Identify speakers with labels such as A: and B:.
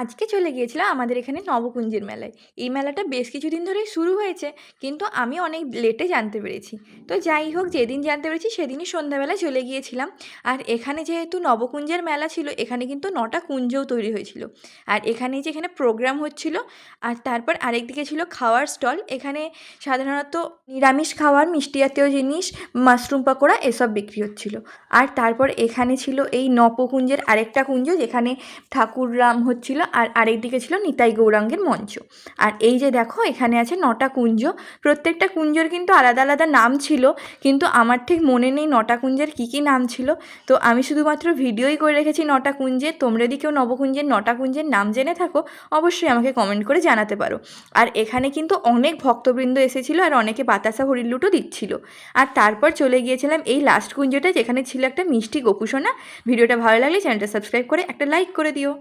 A: আজকে চলে গিয়েছিলাম আমাদের এখানে নবকুঞ্জের মেলায়। এই মেলাটা বেশ কিছুদিন ধরেই শুরু হয়েছে, কিন্তু আমি অনেক লেটে জানতে পেরেছি। তো যাই হোক, যেদিন জানতে পেরেছি সেদিনই সন্ধ্যাবেলা চলে গিয়েছিলাম। আর এখানে যেহেতু নবকুঞ্জের মেলা ছিল, এখানে কিন্তু 9টা কুঞ্জও তৈরি হয়েছিল। আর এখানে প্রোগ্রাম হচ্ছিল, আর তারপর আরেকদিকে ছিল খাওয়ার স্টল। এখানে সাধারণত নিরামিষ খাওয়ার, মিষ্টি জাতীয় জিনিস, মাশরুম পাকোড়া এসব বিক্রি হচ্ছিল। আর তারপর এখানে ছিল এই নবকুঞ্জের আরেকটা কুঞ্জ, যেখানে ঠাকুররাম হচ্ছিল, আর আরেকদিকে ছিল নিতাই গৌরাঙ্গের মঞ্চ। আর এই যে দেখো, এখানে আছে 9টা কুঞ্জ। প্রত্যেকটা কুঞ্জের কিন্তু আলাদা আলাদা নাম ছিল, কিন্তু আমার ঠিক মনে নেই 9টা কুঞ্জের কী কী নাম ছিল। তো আমি শুধুমাত্র ভিডিওই করে রেখেছি 9টা কুঞ্জের। তোমরা যদি কেউ নবকুঞ্জের 9টা কুঞ্জের নাম জেনে থাকো, অবশ্যই আমাকে কমেন্ট করে জানাতে পারো। আর এখানে কিন্তু অনেক ভক্তবৃন্দ এসেছিলো, আর অনেকে বাতাসা হরিলুটও দিচ্ছিল। আর তারপর চলে গিয়েছিলাম এই লাস্ট কুঞ্জটা, যেখানে ছিল একটা মিষ্টি গোপুসোনা। ভিডিওটা ভালো লাগলে চ্যানেলটা সাবস্ক্রাইব করে একটা লাইক করে দিও।